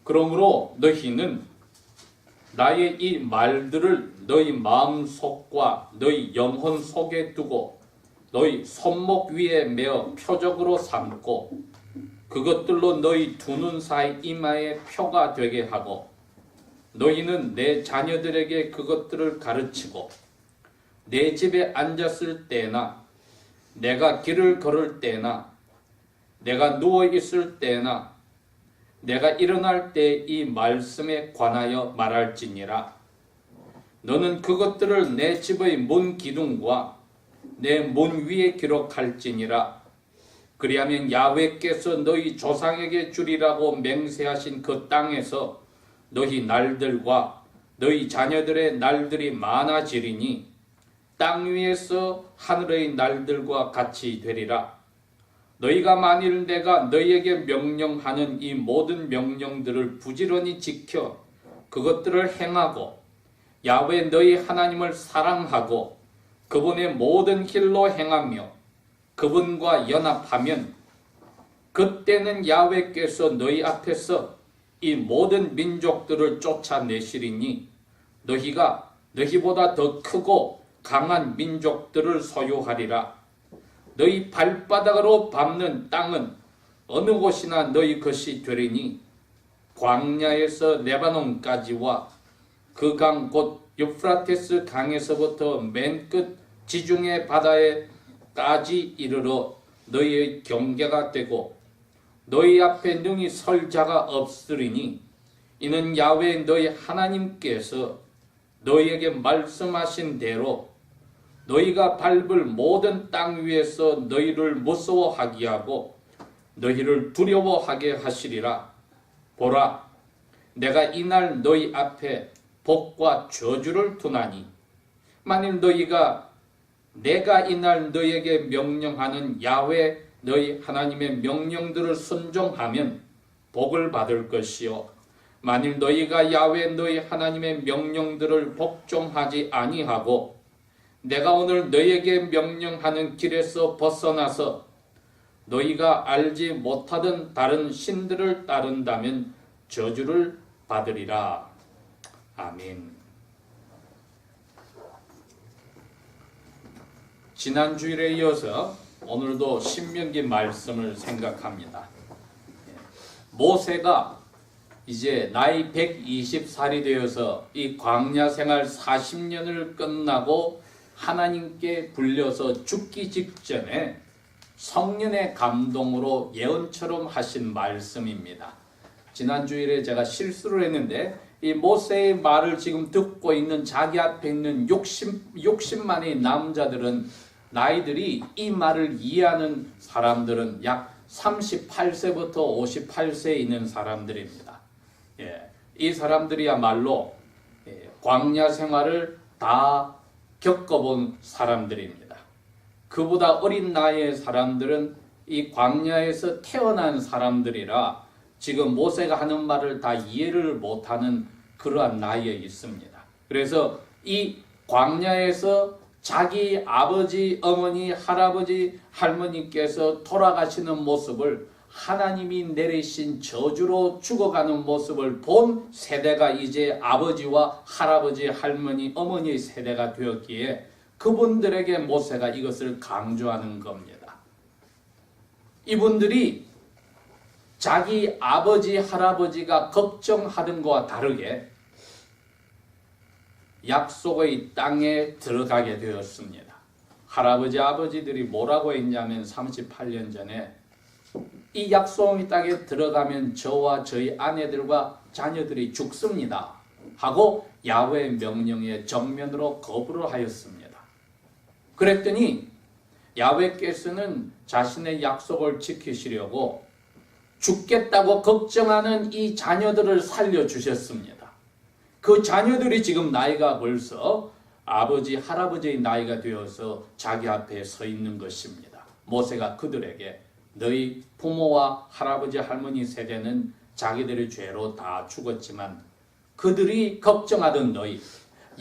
그러므로 너희는 나의 이 말들을 너희 마음속과 너희 영혼 속에 두고 너희 손목 위에 메어 표적으로 삼고 그것들로 너희 두 눈 사이 이마에 표가 되게 하고 너희는 내 자녀들에게 그것들을 가르치고 내 집에 앉았을 때나 내가 길을 걸을 때나 내가 누워 있을 때나 내가 일어날 때 이 말씀에 관하여 말할지니라. 너는 그것들을 내 집의 문 기둥과 내 문 위에 기록할지니라. 그리하면 야훼께서 너희 조상에게 주리라고 맹세하신 그 땅에서 너희 날들과 너희 자녀들의 날들이 많아지리니 땅 위에서 하늘의 날들과 같이 되리라. 너희가 만일 내가 너희에게 명령하는 이 모든 명령들을 부지런히 지켜 그것들을 행하고 야훼 너희 하나님을 사랑하고 그분의 모든 길로 행하며 그분과 연합하면 그때는 야훼께서 너희 앞에서 이 모든 민족들을 쫓아내시리니 너희가 너희보다 더 크고 강한 민족들을 소유하리라. 너희 발바닥으로 밟는 땅은 어느 곳이나 너희 것이 되리니 광야에서 레바논까지와 그 강 곧 유프라테스 강에서부터 맨 끝 지중해 바다에까지 이르러 너희의 경계가 되고 너희 앞에 능히 설 자가 없으리니 이는 야훼 너희 하나님께서 너희에게 말씀하신 대로 너희가 밟을 모든 땅 위에서 너희를 무서워하게 하고 너희를 두려워하게 하시리라. 보라, 내가 이날 너희 앞에 복과 저주를 두나니 만일 너희가 내가 이날 너희에게 명령하는 야훼 너희 하나님의 명령들을 순종하면 복을 받을 것이요 만일 너희가 야훼 너희 하나님의 명령들을 복종하지 아니하고 내가 오늘 너희에게 명령하는 길에서 벗어나서 너희가 알지 못하던 다른 신들을 따른다면 저주를 받으리라. 아멘. 지난 주일에 이어서 오늘도 신명기 말씀을 생각합니다. 모세가 이제 나이 120살이 되어서 이 광야 생활 40년을 끝나고 하나님께 불려서 죽기 직전에 성령의 감동으로 예언처럼 하신 말씀입니다. 지난 주일에 제가 실수를 했는데 이 모세의 말을 지금 듣고 있는 자기 앞에 있는 60만의 남자들은 나이들이 이 말을 이해하는 사람들은 약 38세부터 58세에 있는 사람들입니다. 이 사람들이야말로 광야 생활을 다 겪어본 사람들입니다. 그보다 어린 나이의 사람들은 이 광야에서 태어난 사람들이라 지금 모세가 하는 말을 다 이해를 못하는 그러한 나이에 있습니다. 그래서 이 광야에서 자기 아버지, 어머니, 할아버지, 할머니께서 돌아가시는 모습을 하나님이 내리신 저주로 죽어가는 모습을 본 세대가 이제 아버지와 할아버지, 할머니, 어머니의 세대가 되었기에 그분들에게 모세가 이것을 강조하는 겁니다. 이분들이 자기 아버지, 할아버지가 걱정하던 것과 다르게 약속의 땅에 들어가게 되었습니다. 할아버지, 아버지들이 뭐라고 했냐면 38년 전에 이 약속의 땅에 들어가면 저와 저희 아내들과 자녀들이 죽습니다 하고 야훼 명령에 정면으로 거부를 하였습니다. 그랬더니 야훼께서는 자신의 약속을 지키시려고 죽겠다고 걱정하는 이 자녀들을 살려주셨습니다. 그 자녀들이 지금 나이가 벌써 아버지, 할아버지의 나이가 되어서 자기 앞에 서 있는 것입니다. 모세가 그들에게 너희 부모와 할아버지, 할머니 세대는 자기들의 죄로 다 죽었지만 그들이 걱정하던 너희,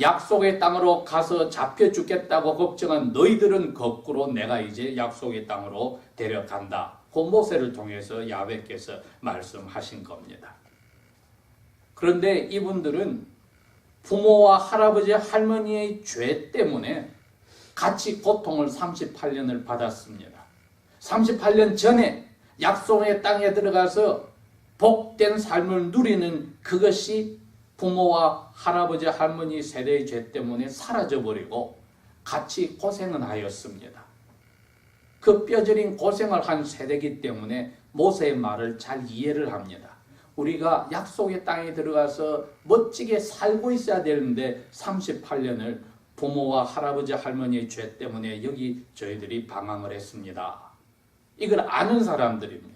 약속의 땅으로 가서 잡혀 죽겠다고 걱정한 너희들은 거꾸로 내가 이제 약속의 땅으로 데려간다. 그 모세를 통해서 야훼께서 말씀하신 겁니다. 그런데 이분들은 부모와 할아버지, 할머니의 죄 때문에 같이 고통을 38년을 받았습니다. 38년 전에 약속의 땅에 들어가서 복된 삶을 누리는 그것이 부모와 할아버지, 할머니 세대의 죄 때문에 사라져버리고 같이 고생은 하였습니다. 그 뼈저린 고생을 한 세대이기 때문에 모세의 말을 잘 이해를 합니다. 우리가 약속의 땅에 들어가서 멋지게 살고 있어야 되는데 38년을 부모와 할아버지, 할머니의 죄 때문에 여기 저희들이 방황을 했습니다. 이걸 아는 사람들입니다.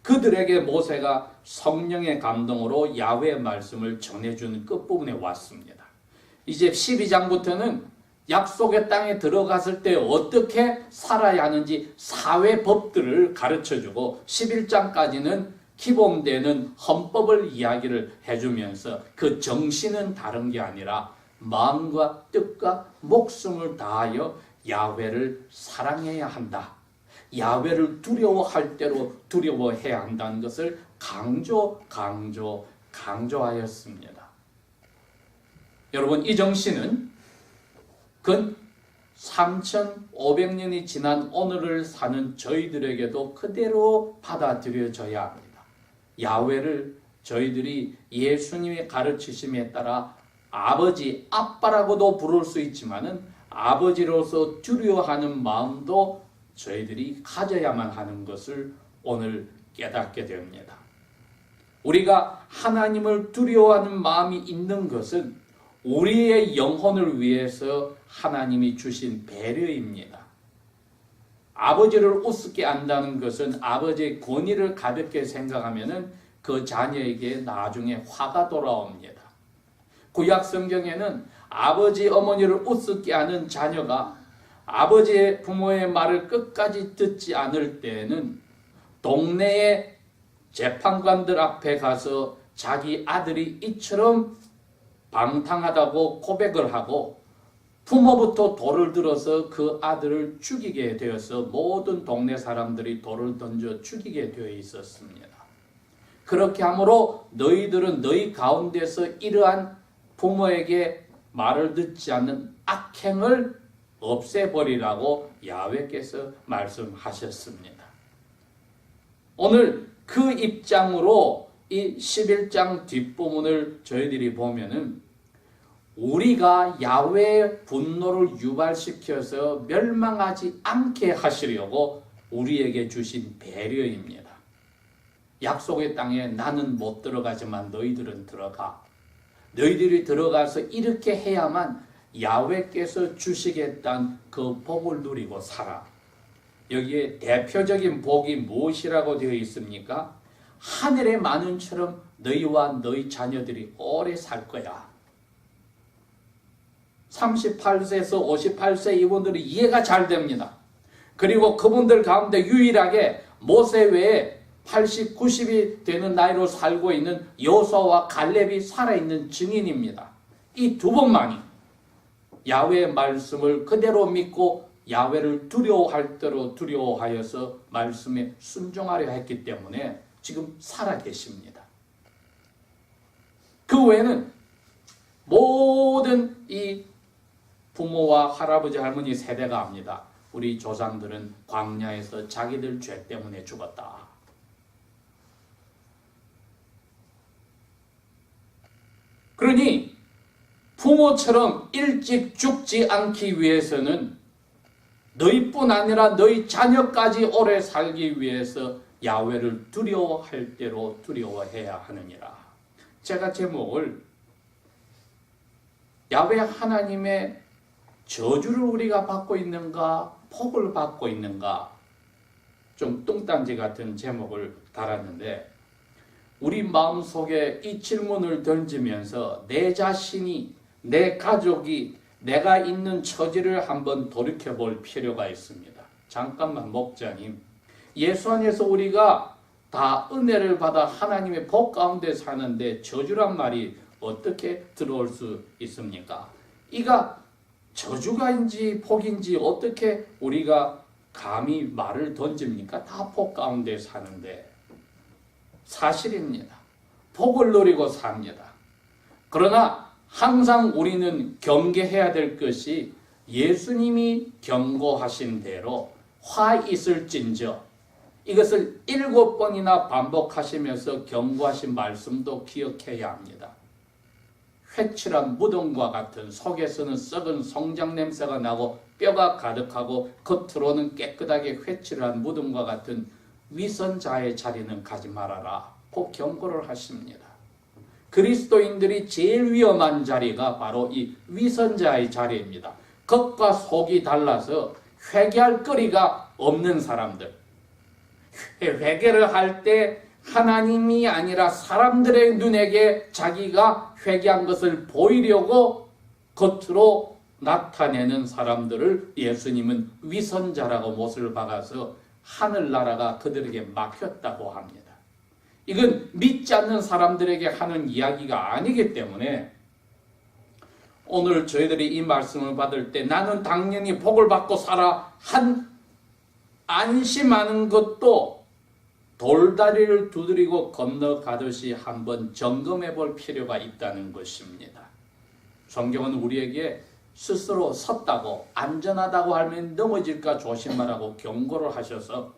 그들에게 모세가 성령의 감동으로 야훼의 말씀을 전해주는 끝부분에 왔습니다. 이제 12장부터는 약속의 땅에 들어갔을 때 어떻게 살아야 하는지 사회법들을 가르쳐주고 11장까지는 기본되는 헌법을 이야기를 해주면서 그 정신은 다른 게 아니라 마음과 뜻과 목숨을 다하여 야훼를 사랑해야 한다. 야훼를 두려워할 대로 두려워해야 한다는 것을 강조하였습니다. 여러분, 이 정신은 근 3,500년이 지난 오늘을 사는 저희들에게도 그대로 받아들여져야 합니다. 야훼를 저희들이 예수님의 가르치심에 따라 아버지, 아빠라고도 부를 수 있지만은 아버지로서 두려워하는 마음도 저희들이 가져야만 하는 것을 오늘 깨닫게 됩니다. 우리가 하나님을 두려워하는 마음이 있는 것은 우리의 영혼을 위해서 하나님이 주신 배려입니다. 아버지를 우습게 한다는 것은 아버지의 권위를 가볍게 생각하면 그 자녀에게 나중에 화가 돌아옵니다. 구약 성경에는 아버지, 어머니를 우습게 하는 자녀가 아버지의 부모의 말을 끝까지 듣지 않을 때에는 동네의 재판관들 앞에 가서 자기 아들이 이처럼 방탕하다고 고백을 하고 부모부터 돌을 들어서 그 아들을 죽이게 되어서 모든 동네 사람들이 돌을 던져 죽이게 되어 있었습니다. 그렇게 함으로 너희들은 너희 가운데서 이러한 부모에게 말을 듣지 않는 악행을 없애버리라고 야훼께서 말씀하셨습니다. 오늘 그 입장으로 이 11장 뒷부분을 저희들이 보면은 우리가 야훼의 분노를 유발시켜서 멸망하지 않게 하시려고 우리에게 주신 배려입니다. 약속의 땅에 나는 못 들어가지만 너희들은 들어가. 너희들이 들어가서 이렇게 해야만 야훼께서 주시겠다는 그 복을 누리고 살아. 여기에 대표적인 복이 무엇이라고 되어 있습니까? 하늘의 만운처럼 너희와 너희 자녀들이 오래 살 거야. 38세에서 58세 이분들이 이해가 잘 됩니다. 그리고 그분들 가운데 유일하게 모세 외에 80, 90이 되는 나이로 살고 있는 여호수아와 갈렙이 살아있는 증인입니다. 이 두 분만이 야훼의 말씀을 그대로 믿고 야훼를 두려워할 대로 두려워하여서 말씀에 순종하려 했기 때문에 지금 살아계십니다. 그 외에는 모든 이 부모와 할아버지, 할머니 세대가 압니다. 우리 조상들은 광야에서 자기들 죄 때문에 죽었다. 그러니 부모처럼 일찍 죽지 않기 위해서는 너희뿐 아니라 너희 자녀까지 오래 살기 위해서 야훼를 두려워할 대로 두려워해야 하느니라. 제가 제목을 야훼 하나님의 저주를 우리가 받고 있는가, 복을 받고 있는가, 좀 뚱딴지 같은 제목을 달았는데, 우리 마음속에 이 질문을 던지면서 내 자신이, 내 가족이, 내가 있는 처지를 한번 돌이켜볼 필요가 있습니다. 잠깐만 목자님, 예수 안에서 우리가 다 은혜를 받아 하나님의 복 가운데 사는데 저주란 말이 어떻게 들어올 수 있습니까? 이가 저주가인지 복인지 어떻게 우리가 감히 말을 던집니까? 다 복 가운데 사는데. 사실입니다. 복을 누리고 삽니다. 그러나 항상 우리는 경계해야 될 것이 예수님이 경고하신 대로 화 있을진저, 이것을 7번이나 반복하시면서 경고하신 말씀도 기억해야 합니다. 회칠한 무덤과 같은 속에서는 썩은 성장 냄새가 나고 뼈가 가득하고 겉으로는 깨끗하게 회칠한 무덤과 같은 위선자의 자리는 가지 말아라, 꼭 경고를 하십니다. 그리스도인들이 제일 위험한 자리가 바로 이 위선자의 자리입니다. 겉과 속이 달라서 회개할 거리가 없는 사람들, 회개를 할 때 하나님이 아니라 사람들의 눈에게 자기가 회개한 것을 보이려고 겉으로 나타내는 사람들을 예수님은 위선자라고 못을 박아서 하늘나라가 그들에게 막혔다고 합니다. 이건 믿지 않는 사람들에게 하는 이야기가 아니기 때문에 오늘 저희들이 이 말씀을 받을 때 나는 당연히 복을 받고 살아 안심하는 것도 돌다리를 두드리고 건너가듯이 한번 점검해 볼 필요가 있다는 것입니다. 성경은 우리에게 스스로 섰다고 안전하다고 하면 넘어질까 조심하라고 경고를 하셔서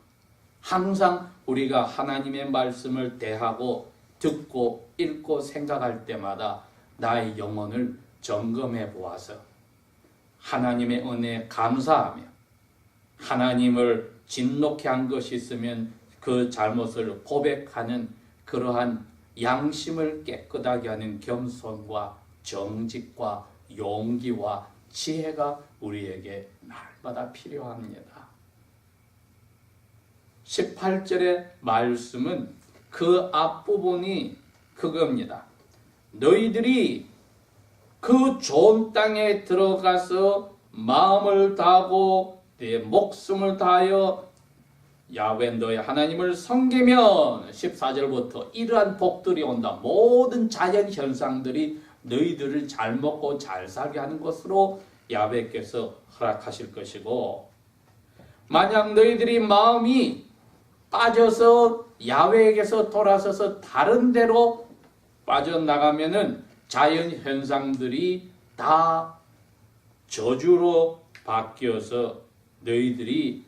항상 우리가 하나님의 말씀을 대하고 듣고 읽고 생각할 때마다 나의 영혼을 점검해 보아서 하나님의 은혜에 감사하며 하나님을 진노케 한 것이 있으면 그 잘못을 고백하는 그러한 양심을 깨끗하게 하는 겸손과 정직과 용기와 지혜가 우리에게 날마다 필요합니다. 18절의 말씀은 그 앞부분이 그겁니다. 너희들이 그 좋은 땅에 들어가서 마음을 다하고 내 목숨을 다하여 야훼 너의 하나님을 섬기면 14절부터 이러한 복들이 온다. 모든 자연 현상들이 너희들을 잘 먹고 잘 살게 하는 것으로 야훼께서 허락하실 것이고, 만약 너희들이 마음이 빠져서 야훼에게서 돌아서서 다른 데로 빠져나가면은 자연 현상들이 다 저주로 바뀌어서 너희들이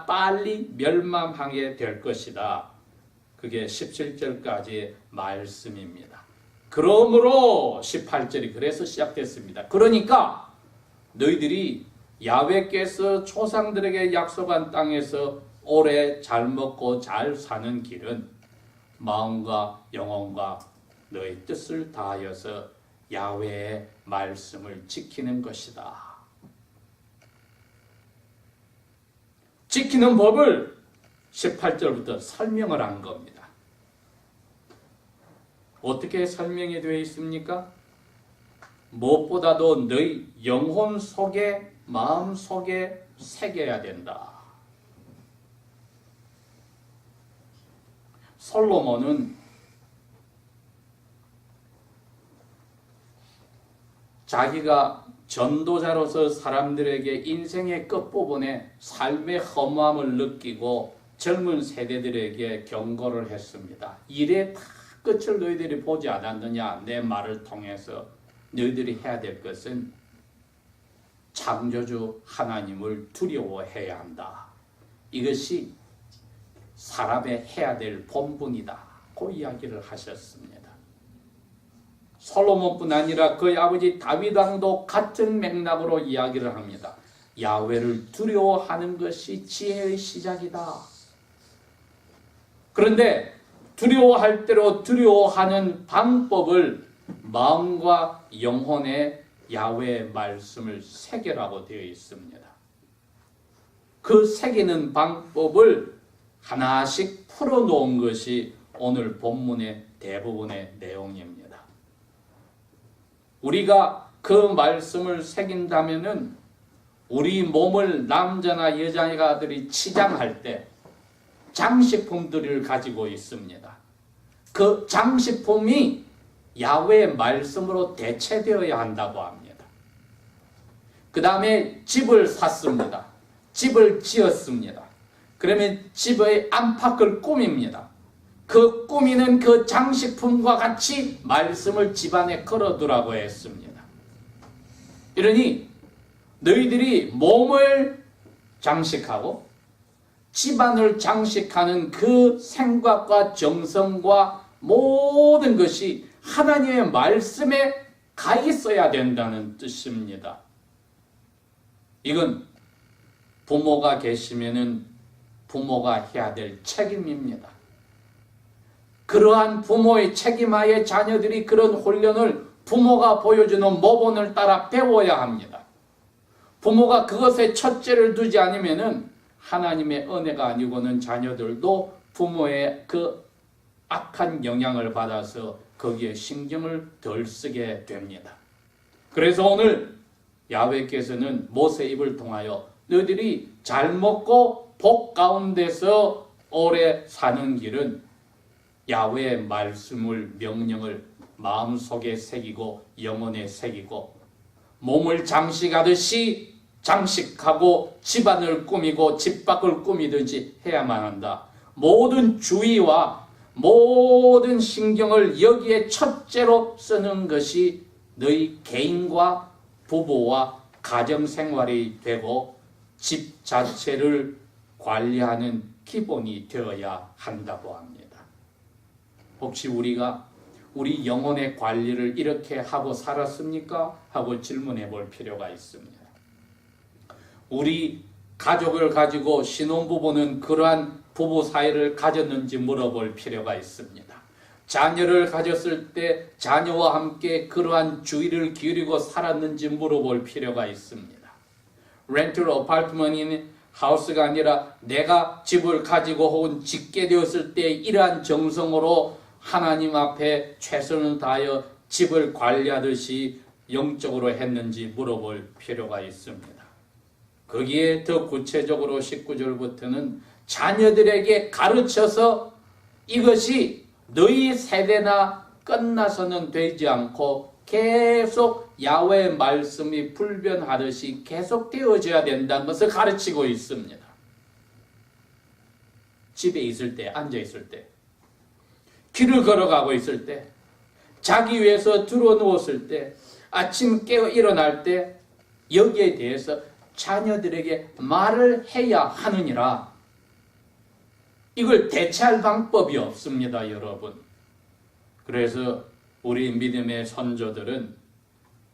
빨리 멸망하게 될 것이다. 그게 17절까지의 말씀입니다. 그러므로 18절이 그래서 시작됐습니다. 그러니까 너희들이 야훼께서 조상들에게 약속한 땅에서 오래 잘 먹고 잘 사는 길은 마음과 영혼과 너희 뜻을 다하여서 야훼의 말씀을 지키는 것이다. 지키는 법을 18절부터 설명을 한 겁니다. 어떻게 설명이 되어 있습니까? 무엇보다도 너희 영혼 속에, 마음 속에 새겨야 된다. 솔로몬은 자기가 전도자로서 사람들에게 인생의 끝부분에 삶의 허무함을 느끼고 젊은 세대들에게 경고를 했습니다. 일의 다 끝을 너희들이 보지 않았느냐? 내 말을 통해서 너희들이 해야 될 것은 창조주 하나님을 두려워해야 한다. 이것이 사람의 해야 될 본분이다. 그 이야기를 하셨습니다. 솔로몬뿐 아니라 그의 아버지 다윗 왕도 같은 맥락으로 이야기를 합니다. 야훼를 두려워하는 것이 지혜의 시작이다. 그런데 두려워할 대로 두려워하는 방법을 마음과 영혼에 야훼의 말씀을 새겨라고 되어 있습니다. 그 새기는 방법을 하나씩 풀어놓은 것이 오늘 본문의 대부분의 내용입니다. 우리가 그 말씀을 새긴다면은 우리 몸을 남자나 여자들이 치장할 때 장식품들을 가지고 있습니다. 그 장식품이 야훼의 말씀으로 대체되어야 한다고 합니다. 그 다음에 집을 샀습니다. 집을 지었습니다. 그러면 집의 안팎을 꾸밉니다. 그 꾸미는 그 장식품과 같이 말씀을 집안에 걸어두라고 했습니다. 이러니 너희들이 몸을 장식하고 집안을 장식하는 그 생각과 정성과 모든 것이 하나님의 말씀에 가 있어야 된다는 뜻입니다. 이건 부모가 계시면은 부모가 해야 될 책임입니다. 그러한 부모의 책임하에 자녀들이 그런 훈련을 부모가 보여주는 모본을 따라 배워야 합니다. 부모가 그것에 첫째를 두지 않으면은 하나님의 은혜가 아니고는 자녀들도 부모의 그 악한 영향을 받아서 거기에 신경을 덜 쓰게 됩니다. 그래서 오늘 야훼께서는 모세 입을 통하여 너희들이 잘 먹고 복 가운데서 오래 사는 길은 야훼의 말씀을 명령을 마음속에 새기고 영혼에 새기고 몸을 장식하듯이 장식하고 집안을 꾸미고 집 밖을 꾸미든지 해야만 한다. 모든 주의와 모든 신경을 여기에 첫째로 쓰는 것이 너희 개인과 부부와 가정생활이 되고 집 자체를 관리하는 기본이 되어야 한다고 합니다. 혹시 우리가 우리 영혼의 관리를 이렇게 하고 살았습니까? 하고 질문해 볼 필요가 있습니다. 우리 가족을 가지고 신혼부부는 그러한 부부 사이를 가졌는지 물어볼 필요가 있습니다. 자녀를 가졌을 때 자녀와 함께 그러한 주의를 기울이고 살았는지 물어볼 필요가 있습니다. 렌트 어파트먼인 하우스가 아니라 내가 집을 가지고 혹은 짓게 되었을 때 이러한 정성으로 하나님 앞에 최선을 다하여 집을 관리하듯이 영적으로 했는지 물어볼 필요가 있습니다. 거기에 더 구체적으로 19절부터는 자녀들에게 가르쳐서 이것이 너희 세대나 끝나서는 되지 않고 계속 야훼의 말씀이 불변하듯이 계속 되어져야 된다는 것을 가르치고 있습니다. 집에 있을 때, 앉아 있을 때, 길을 걸어가고 있을 때, 자기 위해서 들어 누웠을 때, 아침 깨어 일어날 때 여기에 대해서 자녀들에게 말을 해야 하느니라. 이걸 대체할 방법이 없습니다, 여러분. 그래서 우리 믿음의 선조들은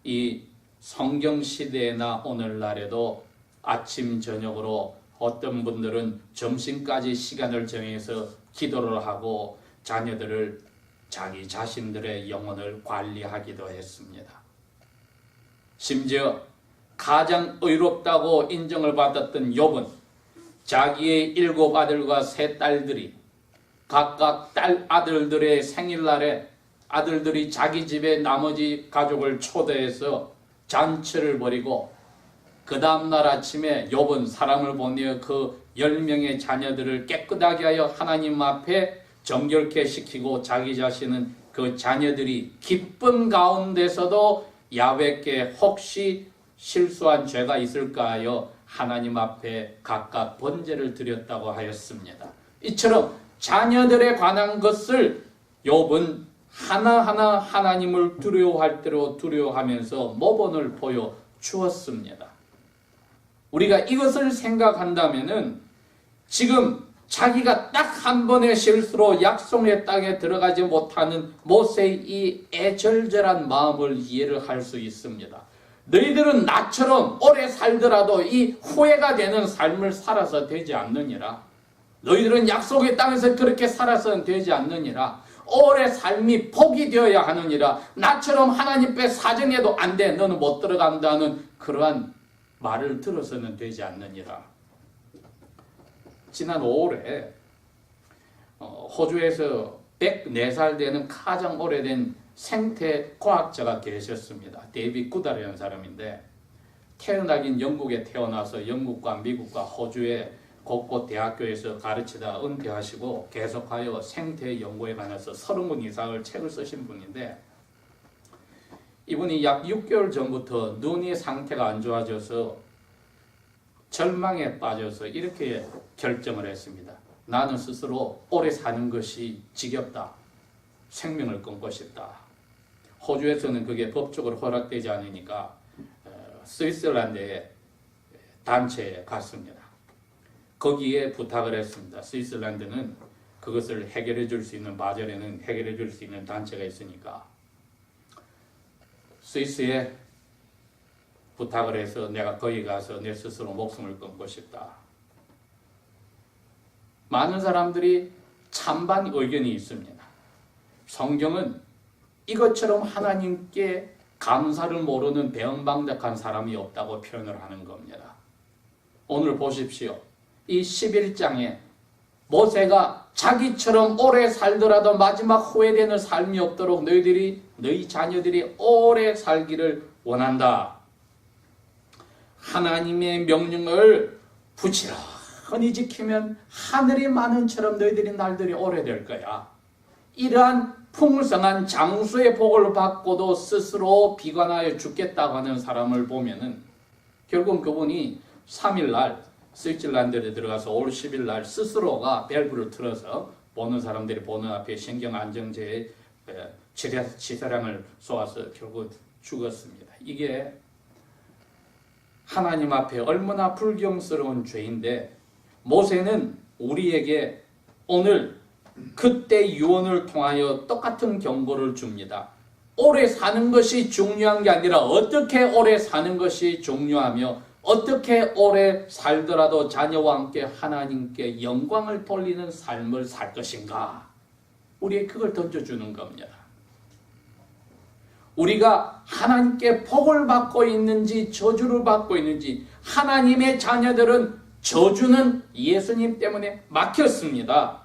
이 성경 시대나 오늘날에도 아침 저녁으로 어떤 분들은 점심까지 시간을 정해서 기도를 하고 자녀들을 자기 자신들의 영혼을 관리하기도 했습니다. 심지어 가장 의롭다고 인정을 받았던 욥은 자기의 7 아들과 3 딸들이 각각 아들들의 생일날에 아들들이 자기 집에 나머지 가족을 초대해서 잔치를 벌이고 그 다음날 아침에 욥은 사람을 보내어 그 10명의 자녀들을 깨끗하게 하여 하나님 앞에 정결케 시키고 자기 자신은 그 자녀들이 기쁨 가운데서도 야훼께 혹시 실수한 죄가 있을까 하여 하나님 앞에 각각 번제를 드렸다고 하였습니다. 이처럼 자녀들에 관한 것을 욥은 하나하나 하나님을 두려워할 대로 두려워하면서 모본을 보여주었습니다. 우리가 이것을 생각한다면은 지금 자기가 딱 한 번의 실수로 약속의 땅에 들어가지 못하는 모세의 이 애절절한 마음을 이해를 할 수 있습니다. 너희들은 나처럼 오래 살더라도 이 후회가 되는 삶을 살아서 되지 않느니라. 너희들은 약속의 땅에서 그렇게 살아서는 되지 않느니라. 오래 삶이 복이 되어야 하느니라. 나처럼 하나님 앞에 사정해도 안 돼. 너는 못 들어간다는 그러한 말을 들어서는 되지 않느니라. 지난 5월에 호주에서 104살 되는 가장 오래된 생태 과학자가 계셨습니다. 데이빗 구달이라는 사람인데 태어나긴 영국에 태어나서 영국과 미국과 호주의 곳곳 대학교에서 가르치다 은퇴하시고 계속하여 생태 연구에 관해서 30권 이상의 책을 쓰신 분인데 이분이 약 6개월 전부터 눈의 상태가 안 좋아져서 절망에 빠져서 이렇게 결정을 했습니다. 나는 스스로 오래 사는 것이 지겹다. 생명을 끊고 싶다. 호주에서는 그게 법적으로 허락되지 않으니까 스위스란드의 단체에 갔습니다. 거기에 부탁을 했습니다. 스위스란드는 그것을 해결해 줄 수 있는, 마절에는 해결해 줄 수 있는 단체가 있으니까 스위스에 부탁을 해서 내가 거기 가서 내 스스로 목숨을 끊고 싶다. 많은 사람들이 찬반 의견이 있습니다. 성경은 이것처럼 하나님께 감사를 모르는 배은방덕한 사람이 없다고 표현을 하는 겁니다. 오늘 보십시오. 이 11장에 모세가 자기처럼 오래 살더라도 마지막 후회되는 삶이 없도록 너희 자녀들이 오래 살기를 원한다. 하나님의 명령을 부지런히 지키면 하늘이 많은처럼 너희들이 날들이 오래될 거야. 이러한 풍성한 장수의 복을 받고도 스스로 비관하여 죽겠다고 하는 사람을 보면은 결국 그분이 3일날 스위tzerland에 들어가서 올 10일날 스스로가 밸브를 틀어서 보는 사람들이 보는 앞에 신경안정제에 치사량을 쏘아서 결국 죽었습니다. 이게 하나님 앞에 얼마나 불경스러운 죄인데 모세는 우리에게 오늘 그때 유언을 통하여 똑같은 경고를 줍니다. 오래 사는 것이 중요한 게 아니라 어떻게 오래 사는 것이 중요하며 어떻게 오래 살더라도 자녀와 함께 하나님께 영광을 돌리는 삶을 살 것인가. 우리에게 그걸 던져주는 겁니다. 우리가 하나님께 복을 받고 있는지 저주를 받고 있는지. 하나님의 자녀들은 저주는 예수님 때문에 막혔습니다.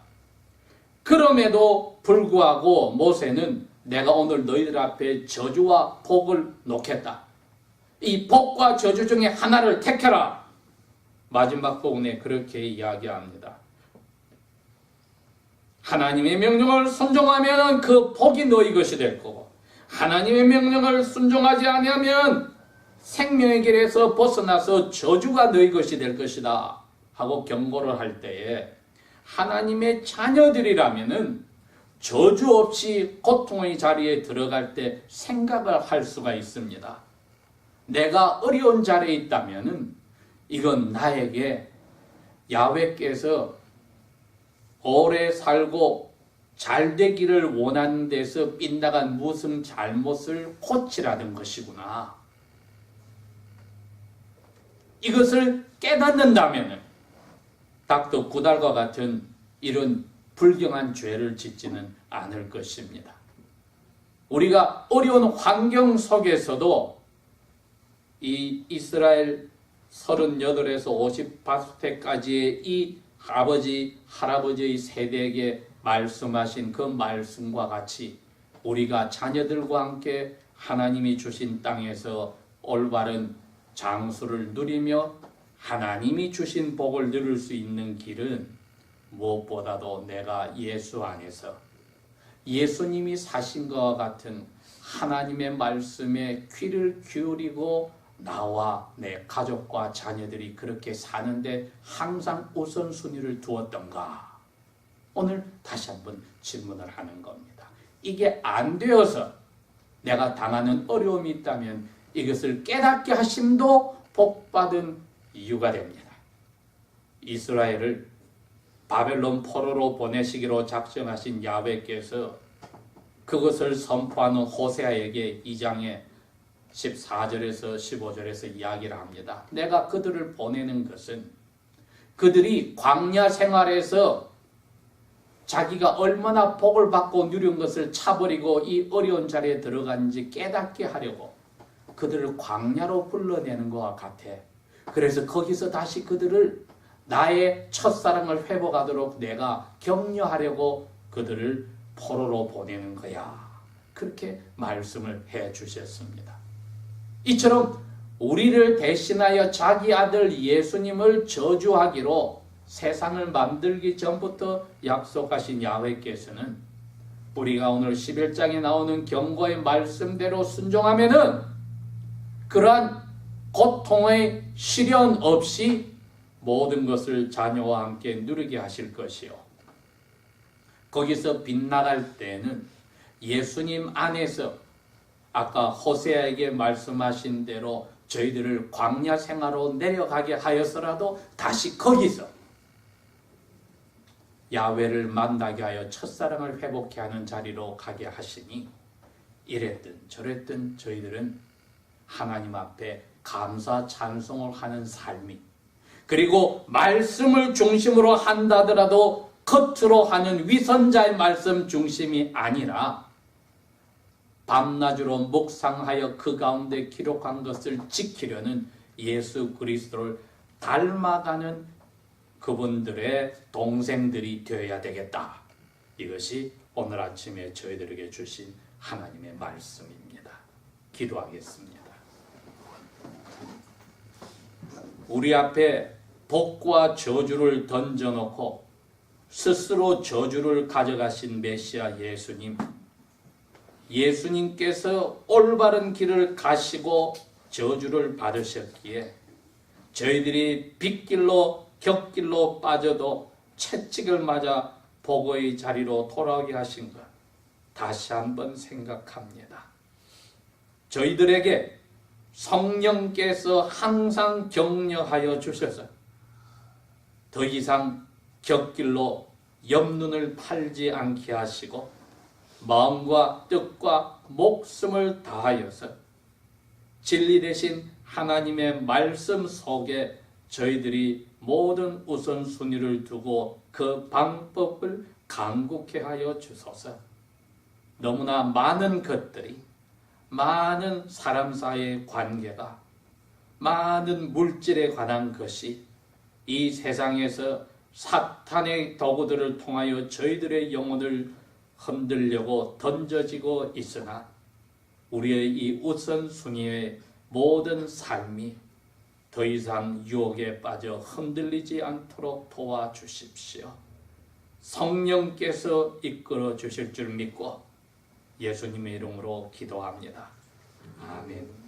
그럼에도 불구하고 모세는 내가 오늘 너희들 앞에 저주와 복을 놓겠다. 이 복과 저주 중에 하나를 택해라. 마지막 부분에 그렇게 이야기합니다. 하나님의 명령을 순종하면 그 복이 너희 것이 될 거고 하나님의 명령을 순종하지 않으면 생명의 길에서 벗어나서 저주가 너희 것이 될 것이다 하고 경고를 할 때에 하나님의 자녀들이라면은 저주 없이 고통의 자리에 들어갈 때 생각을 할 수가 있습니다. 내가 어려운 자리에 있다면은 이건 나에게 야훼께서 오래 살고 잘 되기를 원하는 데서 빗나간 무슨 잘못을 고치라는 것이구나. 이것을 깨닫는다면은 닥터 구달과 같은 이런 불경한 죄를 짓지는 않을 것입니다. 우리가 어려운 환경 속에서도 이 이스라엘 38에서 58세까지의 이 아버지, 할아버지의 세대에게 말씀하신 그 말씀과 같이 우리가 자녀들과 함께 하나님이 주신 땅에서 올바른 장수를 누리며 하나님이 주신 복을 누릴 수 있는 길은 무엇보다도 내가 예수 안에서 예수님이 사신 것과 같은 하나님의 말씀에 귀를 기울이고 나와 내 가족과 자녀들이 그렇게 사는데 항상 우선순위를 두었던가? 오늘 다시 한번 질문을 하는 겁니다. 이게 안 되어서 내가 당하는 어려움이 있다면 이것을 깨닫게 하심도 복받은 이유가 됩니다. 이스라엘을 바벨론 포로로 보내시기로 작정하신 야훼께서 그것을 선포하는 호세아에게 2장에 14절에서 15절에서 이야기를 합니다. 내가 그들을 보내는 것은 그들이 광야 생활에서 자기가 얼마나 복을 받고 누린 것을 차버리고 이 어려운 자리에 들어간지 깨닫게 하려고 그들을 광야로 불러내는 것과 같아. 그래서 거기서 다시 그들을 나의 첫사랑을 회복하도록 내가 격려하려고 그들을 포로로 보내는 거야. 그렇게 말씀을 해 주셨습니다. 이처럼 우리를 대신하여 자기 아들 예수님을 저주하기로 세상을 만들기 전부터 약속하신 야훼께서는 우리가 오늘 11장에 나오는 경고의 말씀대로 순종하면은 그러한 고통의 시련 없이 모든 것을 자녀와 함께 누리게 하실 것이요. 거기서 빗나갈 때는 예수님 안에서 아까 호세아에게 말씀하신 대로 저희들을 광야 생활로 내려가게 하여서라도 다시 거기서 야훼를 만나게 하여 첫사랑을 회복케 하는 자리로 가게 하시니, 이랬든 저랬든 저희들은 하나님 앞에 감사 찬송을 하는 삶이, 그리고 말씀을 중심으로 한다더라도 겉으로 하는 위선자의 말씀 중심이 아니라 밤낮으로 묵상하여 그 가운데 기록한 것을 지키려는 예수 그리스도를 닮아가는 그분들의 동생들이 되어야 되겠다. 이것이 오늘 아침에 저희들에게 주신 하나님의 말씀입니다. 기도하겠습니다. 우리 앞에 복과 저주를 던져놓고 스스로 저주를 가져가신 메시아 예수님, 예수님께서 올바른 길을 가시고 저주를 받으셨기에 저희들이 빗길로 격길로 빠져도 채찍을 맞아 복의 자리로 돌아오게 하신 것 다시 한번 생각합니다. 저희들에게 성령께서 항상 격려하여 주셔서 더 이상 격길로 옆눈을 팔지 않게 하시고 마음과 뜻과 목숨을 다하여서 진리 되신 하나님의 말씀 속에 저희들이 모든 우선순위를 두고 그 방법을 간곡케 하여 주소서. 너무나 많은 것들이, 많은 사람 사이의 관계가, 많은 물질에 관한 것이 이 세상에서 사탄의 도구들을 통하여 저희들의 영혼을 흔들려고 던져지고 있으나 우리의 이 우선순위의 모든 삶이 더 이상 유혹에 빠져 흔들리지 않도록 도와주십시오. 성령께서 이끌어 주실 줄 믿고 예수님의 이름으로 기도합니다. 아멘.